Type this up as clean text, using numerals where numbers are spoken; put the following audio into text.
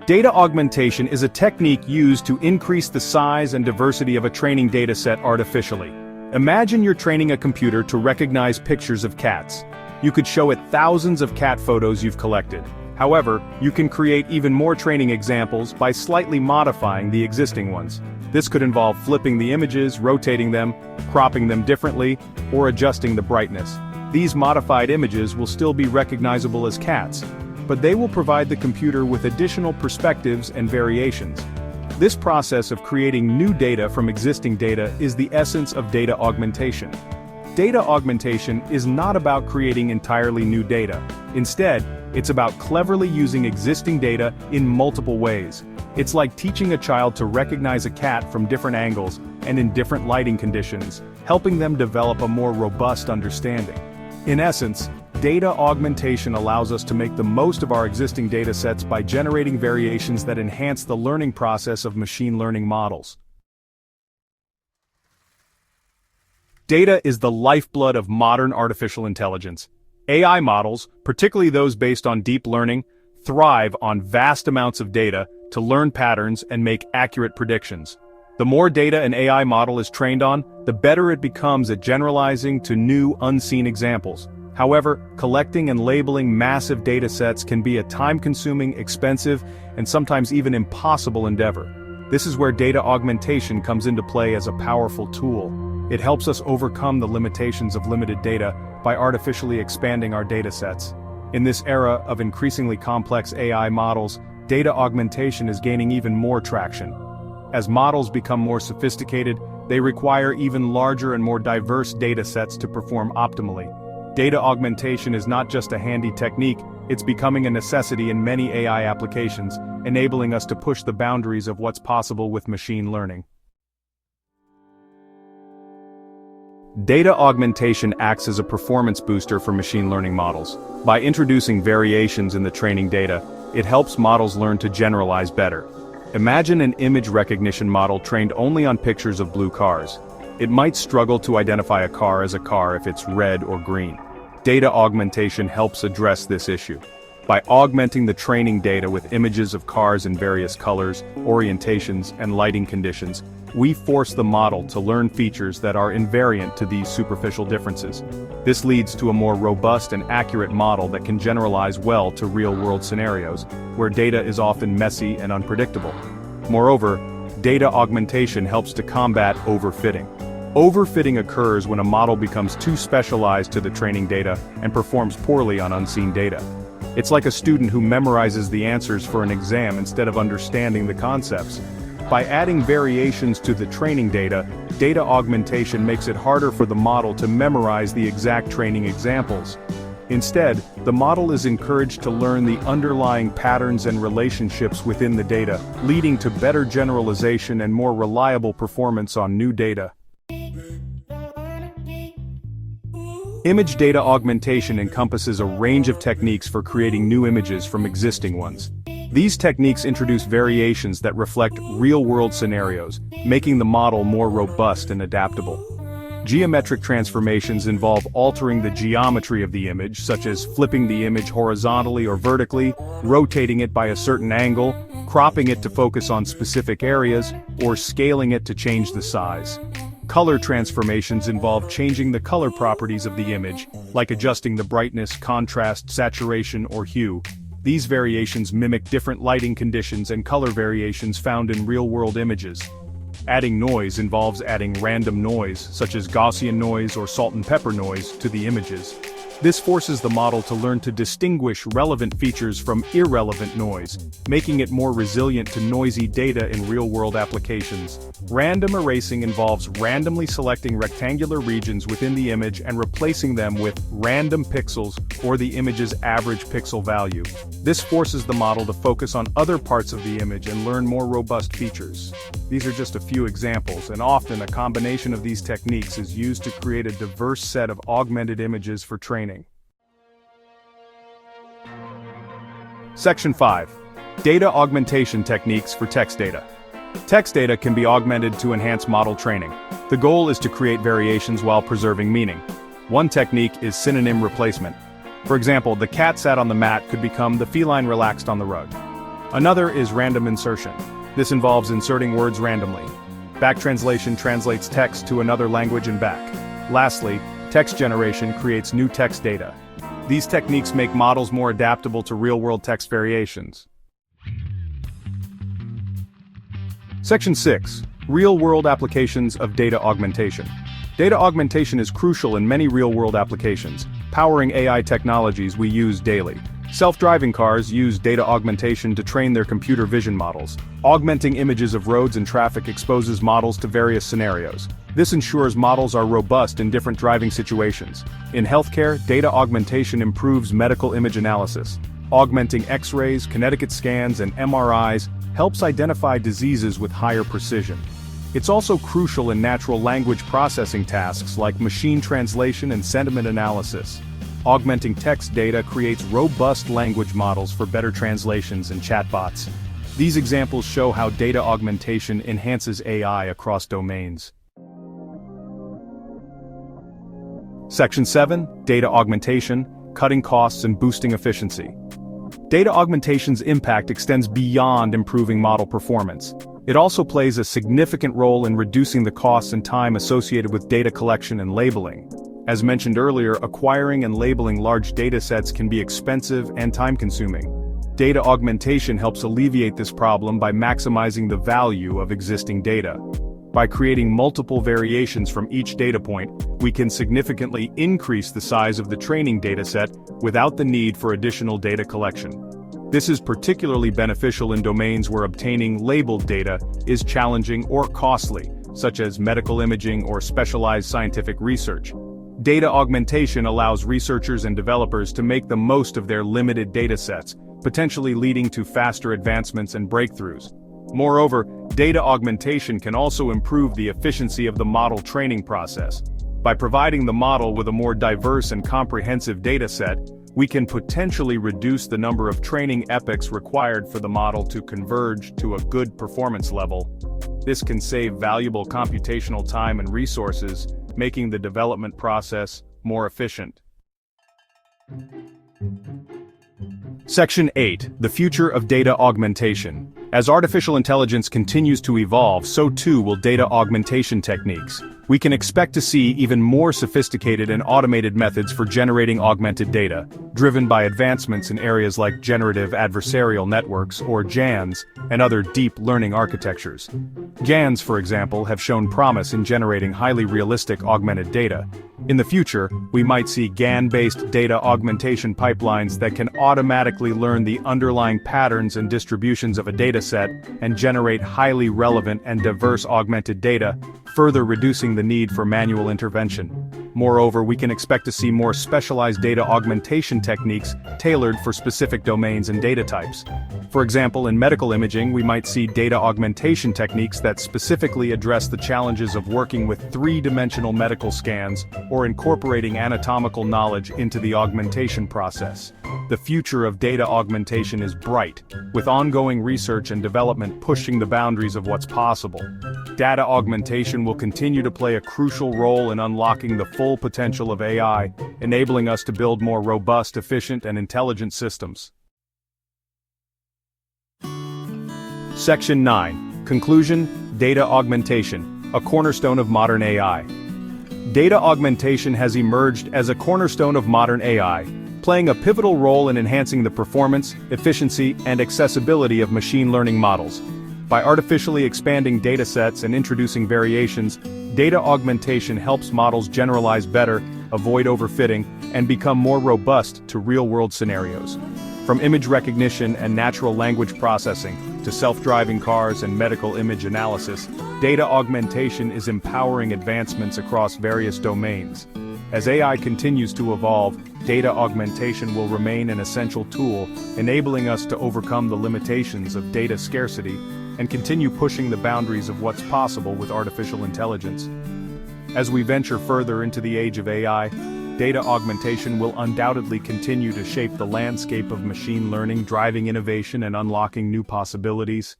Data augmentation is a technique used to increase the size and diversity of a training dataset artificially. Imagine you're training a computer to recognize pictures of cats. You could show it thousands of cat photos you've collected. However, you can create even more training examples by slightly modifying the existing ones. This could involve flipping the images, rotating them, cropping them differently, or adjusting the brightness. These modified images will still be recognizable as cats, but they will provide the computer with additional perspectives and variations. This process of creating new data from existing data is the essence of data augmentation. Data augmentation is not about creating entirely new data. Instead, it's about cleverly using existing data in multiple ways. It's like teaching a child to recognize a cat from different angles and in different lighting conditions, helping them develop a more robust understanding. In essence, data augmentation allows us to make the most of our existing datasets by generating variations that enhance the learning process of machine learning models. Data is the lifeblood of modern artificial intelligence. AI models, particularly those based on deep learning, thrive on vast amounts of data to learn patterns and make accurate predictions. The more data an AI model is trained on, the better it becomes at generalizing to new, unseen examples. However, collecting and labeling massive datasets can be a time-consuming, expensive, and sometimes even impossible endeavor. This is where data augmentation comes into play as a powerful tool. It helps us overcome the limitations of limited data by artificially expanding our datasets. In this era of increasingly complex AI models, data augmentation is gaining even more traction. As models become more sophisticated, they require even larger and more diverse datasets to perform optimally. Data augmentation is not just a handy technique, it's becoming a necessity in many AI applications, enabling us to push the boundaries of what's possible with machine learning. Data augmentation acts as a performance booster for machine learning models. By introducing variations in the training data, it helps models learn to generalize better. Imagine an image recognition model trained only on pictures of blue cars. It might struggle to identify a car as a car if it's red or green. Data augmentation helps address this issue. By augmenting the training data with images of cars in various colors, orientations, and lighting conditions, we force the model to learn features that are invariant to these superficial differences. This leads to a more robust and accurate model that can generalize well to real-world scenarios, where data is often messy and unpredictable. Moreover, data augmentation helps to combat overfitting. Overfitting occurs when a model becomes too specialized to the training data and performs poorly on unseen data. It's like a student who memorizes the answers for an exam instead of understanding the concepts. By adding variations to the training data, data augmentation makes it harder for the model to memorize the exact training examples. Instead, the model is encouraged to learn the underlying patterns and relationships within the data, leading to better generalization and more reliable performance on new data. Image data augmentation encompasses a range of techniques for creating new images from existing ones. These techniques introduce variations that reflect real-world scenarios, making the model more robust and adaptable. Geometric transformations involve altering the geometry of the image, such as flipping the image horizontally or vertically, rotating it by a certain angle, cropping it to focus on specific areas, or scaling it to change the size. Color transformations involve changing the color properties of the image, like adjusting the brightness, contrast, saturation, or hue. These variations mimic different lighting conditions and color variations found in real-world images. Adding noise involves adding random noise, such as Gaussian noise or salt and pepper noise, to the images. This forces the model to learn to distinguish relevant features from irrelevant noise, making it more resilient to noisy data in real-world applications. Random erasing involves randomly selecting rectangular regions within the image and replacing them with random pixels or the image's average pixel value. This forces the model to focus on other parts of the image and learn more robust features. These are just a few examples, and often a combination of these techniques is used to create a diverse set of augmented images for training. Section 5. Data augmentation techniques for text data. Text data can be augmented to enhance model training. The goal is to create variations while preserving meaning. One technique is synonym replacement. For example, the cat sat on the mat could become the feline relaxed on the rug. Another is random insertion. This involves inserting words randomly. Back translation translates text to another language and back. Lastly, text generation creates new text data. These techniques make models more adaptable to real-world text variations. Section 6. Real-world applications of data augmentation. Data augmentation is crucial in many real-world applications, powering AI technologies we use daily. Self-driving cars use data augmentation to train their computer vision models. Augmenting images of roads and traffic exposes models to various scenarios. This ensures models are robust in different driving situations. In healthcare, data augmentation improves medical image analysis. Augmenting X-rays, kinetic scans, and MRIs helps identify diseases with higher precision. It's also crucial in natural language processing tasks like machine translation and sentiment analysis. Augmenting text data creates robust language models for better translations and chatbots. These examples show how data augmentation enhances AI across domains. Section 7. Data augmentation, cutting costs and boosting efficiency. Data augmentation's impact extends beyond improving model performance. It also plays a significant role in reducing the costs and time associated with data collection and labeling. As mentioned earlier, acquiring and labeling large datasets can be expensive and time-consuming. Data augmentation helps alleviate this problem by maximizing the value of existing data. By creating multiple variations from each data point, we can significantly increase the size of the training dataset without the need for additional data collection. This is particularly beneficial in domains where obtaining labeled data is challenging or costly, such as medical imaging or specialized scientific research. Data augmentation allows researchers and developers to make the most of their limited datasets, potentially leading to faster advancements and breakthroughs. Moreover, data augmentation can also improve the efficiency of the model training process. By providing the model with a more diverse and comprehensive dataset, we can potentially reduce the number of training epochs required for the model to converge to a good performance level. This can save valuable computational time and resources, making the development process more efficient. Section 8. The future of data augmentation. As artificial intelligence continues to evolve, so too will data augmentation techniques. We can expect to see even more sophisticated and automated methods for generating augmented data, driven by advancements in areas like generative adversarial networks, or GANs, and other deep learning architectures. GANs, for example, have shown promise in generating highly realistic augmented data. In the future, we might see GAN-based data augmentation pipelines that can automatically learn the underlying patterns and distributions of a dataset and generate highly relevant and diverse augmented data, further reducing the need for manual intervention. Moreover, we can expect to see more specialized data augmentation techniques tailored for specific domains and data types. For example, in medical imaging, we might see data augmentation techniques that specifically address the challenges of working with three-dimensional medical scans or incorporating anatomical knowledge into the augmentation process. The future of data augmentation is bright, with ongoing research and development pushing the boundaries of what's possible. Data augmentation will continue to play a crucial role in unlocking the full potential of AI, enabling us to build more robust, efficient, and intelligent systems. Section 9. Conclusion: Data augmentation, a cornerstone of modern AI. Data augmentation has emerged as a cornerstone of modern AI, playing a pivotal role in enhancing the performance, efficiency, and accessibility of machine learning models. By artificially expanding datasets and introducing variations, data augmentation helps models generalize better, avoid overfitting, and become more robust to real-world scenarios. From image recognition and natural language processing to self-driving cars and medical image analysis, data augmentation is empowering advancements across various domains. As AI continues to evolve, data augmentation will remain an essential tool, enabling us to overcome the limitations of data scarcity and continue pushing the boundaries of what's possible with artificial intelligence. As we venture further into the age of AI, data augmentation will undoubtedly continue to shape the landscape of machine learning, driving innovation and unlocking new possibilities.